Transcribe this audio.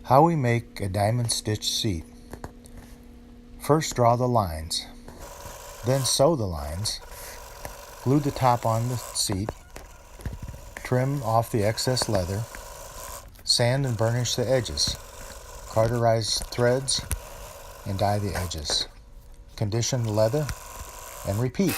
How we make a diamond stitch seat. First draw the lines, then sew the lines, glue the top on the seat, trim off the excess leather, sand and burnish the edges, cauterize threads, and dye the edges. Condition the leather and repeat.